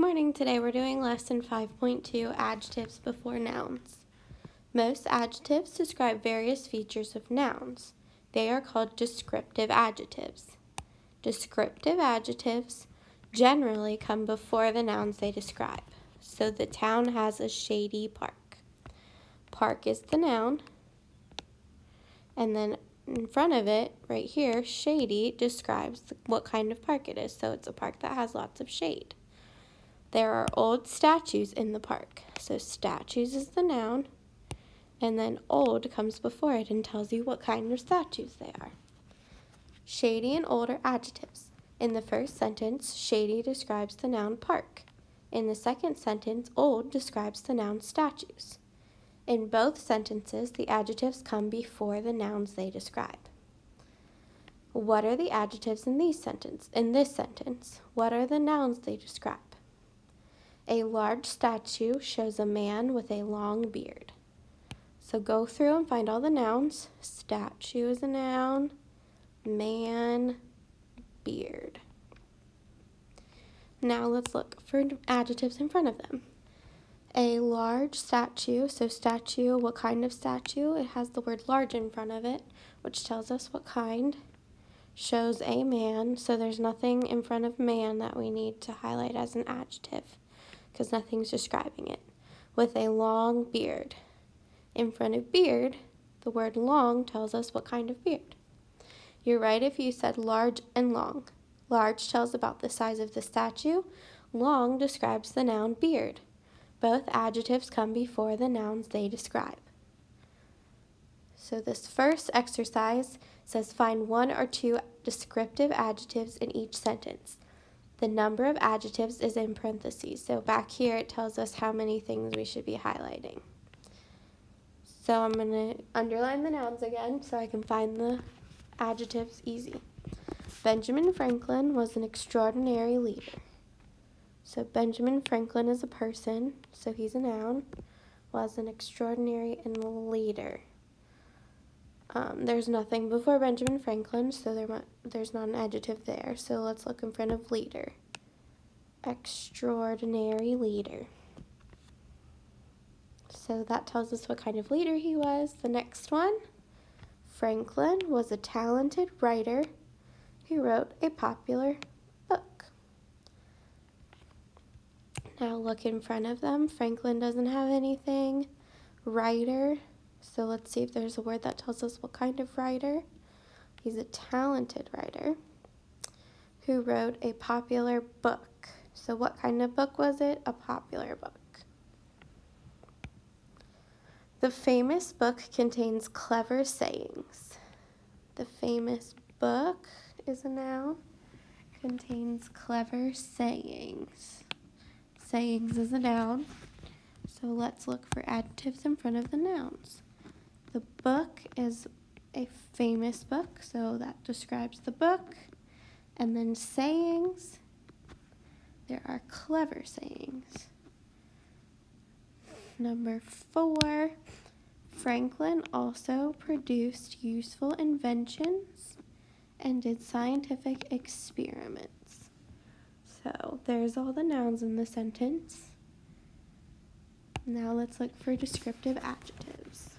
morning. Today we're doing lesson 5.2, adjectives before nouns. Most adjectives describe various features of nouns. They are called descriptive adjectives. Descriptive adjectives generally come before the nouns they describe. So the town has a shady park. Park is the noun, and then in front of it, right here, shady describes what kind of park it is. So it's a park that has lots of shade. There are old statues in the park. So statues is the noun, and then old comes before it and tells you what kind of statues they are. Shady and old are adjectives. In the first sentence, shady describes the noun park. In the second sentence, old describes the noun statues. In both sentences, the adjectives come before the nouns they describe. What are the adjectives in this sentence? What are the nouns they describe? A large statue shows a man with a long beard. So go through and find all the nouns. Statue is a noun, man, beard. Now let's look for adjectives in front of them. A large statue, so statue, what kind of statue? It has the word large in front of it, which tells us what kind. Shows a man, so there's nothing in front of man that we need to highlight as an adjective, because nothing's describing it. With a long beard. In front of beard, the word long tells us what kind of beard. You're right if you said large and long. Large tells about the size of the statue. Long describes the noun beard. Both adjectives come before the nouns they describe. So this first exercise says find one or two descriptive adjectives in each sentence. The number of adjectives is in parentheses, so back here it tells us how many things we should be highlighting. So I'm going to underline the nouns again so I can find the adjectives easy. Benjamin Franklin was an extraordinary leader. So Benjamin Franklin is a person, so he's a noun, was an extraordinary and leader. There's nothing before Benjamin Franklin, so there's not an adjective there. So let's look in front of leader. Extraordinary leader. So that tells us what kind of leader he was. The next one, Franklin was a talented writer who wrote a popular book. Now look in front of them. Franklin doesn't have anything. Writer. So let's see if there's a word that tells us what kind of writer. He's a talented writer who wrote a popular book. So what kind of book was it? A popular book. The famous book contains clever sayings. The famous book is a noun, contains clever sayings. Sayings is a noun. So let's look for adjectives in front of the nouns. The book is a famous book, so that describes the book. And then sayings, there are clever sayings. Number 4, Franklin also produced useful inventions and did scientific experiments. So there's all the nouns in the sentence. Now let's look for descriptive adjectives.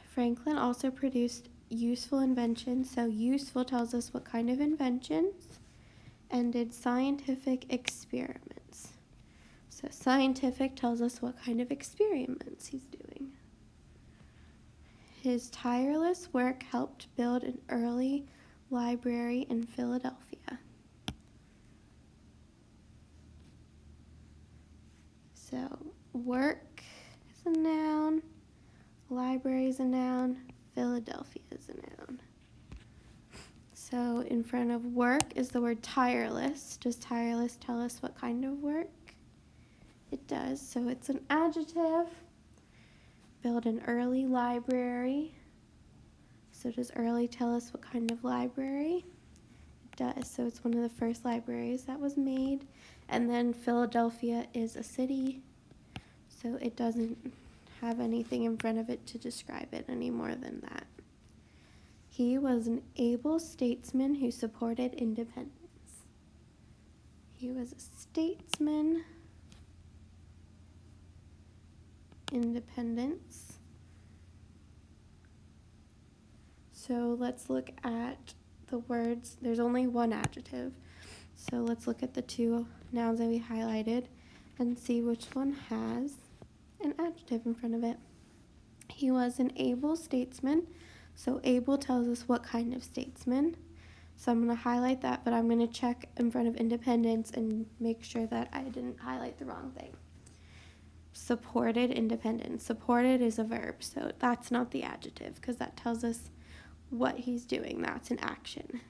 Franklin also produced useful inventions, so useful tells us what kind of inventions, and did scientific experiments. So scientific tells us what kind of experiments he's doing. His tireless work helped build an early library in Philadelphia. So work is a noun, library is a noun, Philadelphia is a noun. So in front of work is the word tireless. Does tireless tell us what kind of work? It does, so it's an adjective. Build an early library. So does early tell us what kind of library? It does, so it's one of the first libraries that was made. And then Philadelphia is a city, so it doesn't have anything in front of it to describe it any more than that. He was an able statesman who supported independence. He was a statesman. Independence. So let's look at the words. There's only one adjective. So let's look at the two nouns that we highlighted and see which one has an adjective in front of it. He was an able statesman. So able tells us what kind of statesman. So I'm going to highlight that, but I'm going to check in front of independence and make sure that I didn't highlight the wrong thing. Supported independence. Supported is a verb, so that's not the adjective because that tells us what he's doing. That's an action.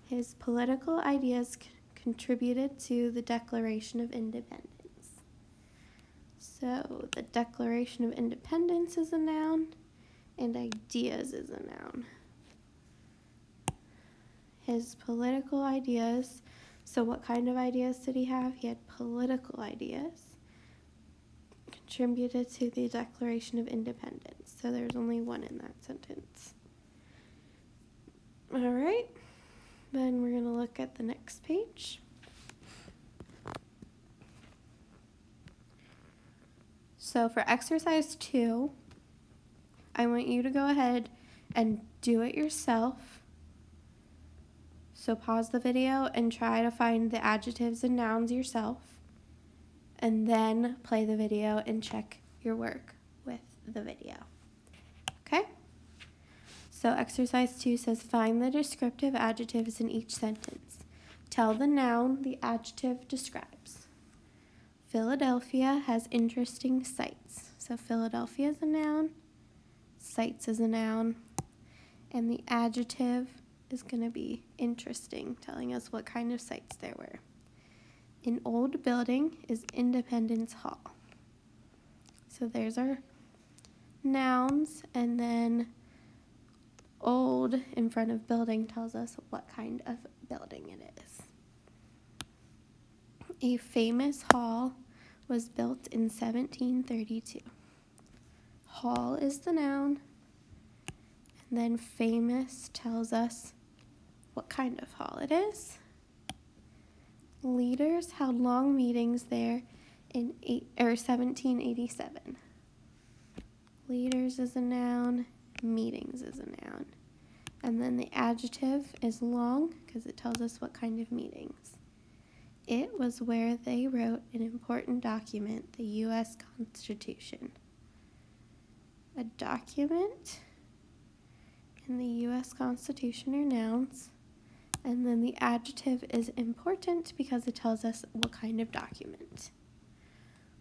His political ideas contributed to the Declaration of Independence. So the Declaration of Independence is a noun, and ideas is a noun. His political ideas. So what kind of ideas did he have? He had political ideas. Contributed to the Declaration of Independence. So there's only one in that sentence. All right. Then we're going to look at the next page. So for exercise 2, I want you to go ahead and do it yourself. So pause the video and try to find the adjectives and nouns yourself, and then play the video and check your work with the video. Okay? So exercise 2 says find the descriptive adjectives in each sentence. Tell the noun the adjective describes. Philadelphia has interesting sights. So Philadelphia is a noun, sights is a noun, and the adjective is going to be interesting, telling us what kind of sights there were. An old building is Independence Hall. So there's our nouns, and then old in front of building tells us what kind of building it is. A famous hall was built in 1732. Hall is the noun, and then famous tells us what kind of hall it is. Leaders held long meetings there in 1787. Leaders is a noun, meetings is a noun. And then the adjective is long because it tells us what kind of meetings. It was where they wrote an important document, the U.S. Constitution. A document and the U.S. Constitution are nouns. And then the adjective is important because it tells us what kind of document.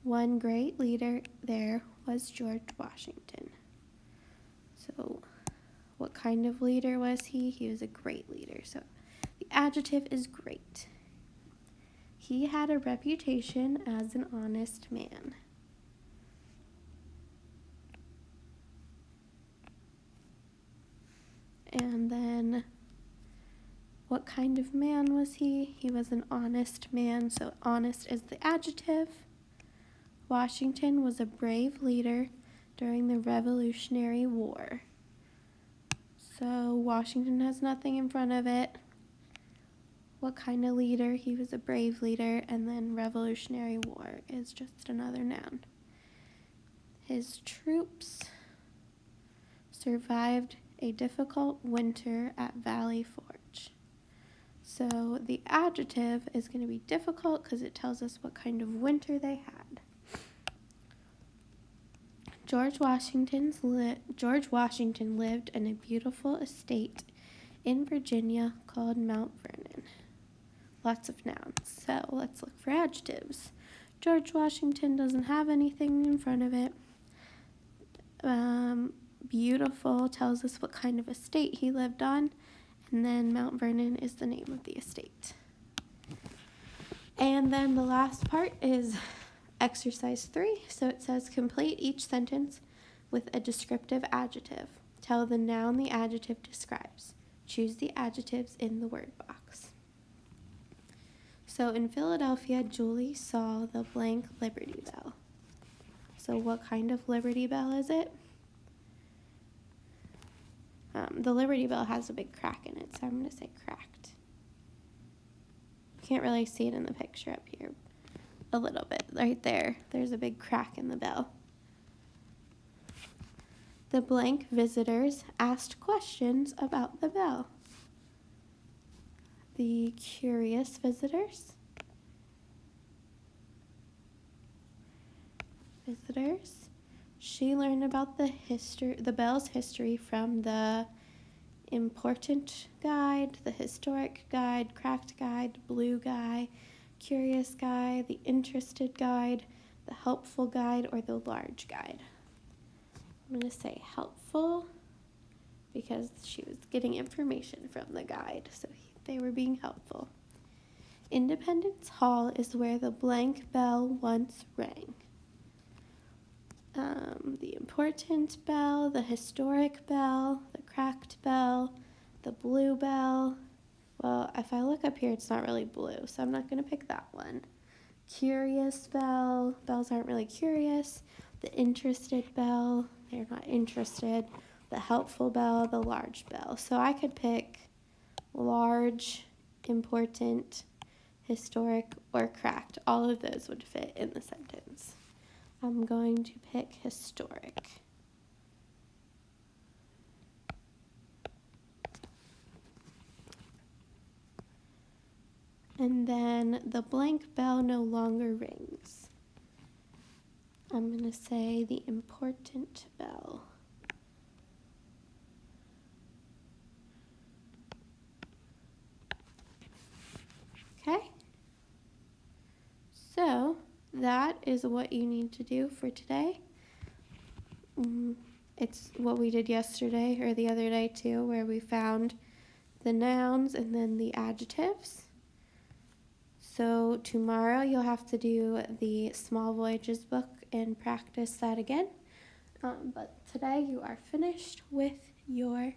One great leader there was George Washington. So what kind of leader was he? He was a great leader. So the adjective is great. He had a reputation as an honest man. And then what kind of man was he? He was an honest man, so honest is the adjective. Washington was a brave leader during the Revolutionary War. So Washington has nothing in front of it. What kind of leader? He was a brave leader, and then Revolutionary War is just another noun. His troops survived a difficult winter at Valley Forge. So the adjective is going to be difficult because it tells us what kind of winter they had. George Washington lived in a beautiful estate in Virginia called Mount Vernon. Lots of nouns. So let's look for adjectives. George Washington doesn't have anything in front of it. Beautiful tells us what kind of estate he lived on. And then Mount Vernon is the name of the estate. And then the last part is exercise 3. So it says complete each sentence with a descriptive adjective. Tell the noun the adjective describes. Choose the adjectives in the word box. So in Philadelphia, Julie saw the blank Liberty Bell. So what kind of Liberty Bell is it? The Liberty Bell has a big crack in it, so I'm going to say cracked. can't really see it in the picture up here. A little bit, right there. There's a big crack in the bell. The blank visitors asked questions about the bell. The curious visitors. She learned about the bell's history from the important guide, the historic guide, cracked guide, blue guy, curious guide, the interested guide, the helpful guide, or the large guide. I'm going to say helpful because she was getting information from the guide, so they were being helpful. Independence Hall is where the blank bell once rang. The important bell, the historic bell, the cracked bell, the blue bell. Well, if I look up here, it's not really blue, so I'm not going to pick that one. Curious bell. Bells aren't really curious. The interested bell. They're not interested. The helpful bell, the large bell. So I could pick large, important, historic, or cracked. All of those would fit in the sentence. I'm going to pick historic. And then the blank bell no longer rings. I'm going to say the important bell. Okay? So that is what you need to do for today. It's what we did yesterday or the other day too, where we found the nouns and then the adjectives. So tomorrow you'll have to do the Small Voyages book and practice that again. But today you are finished with your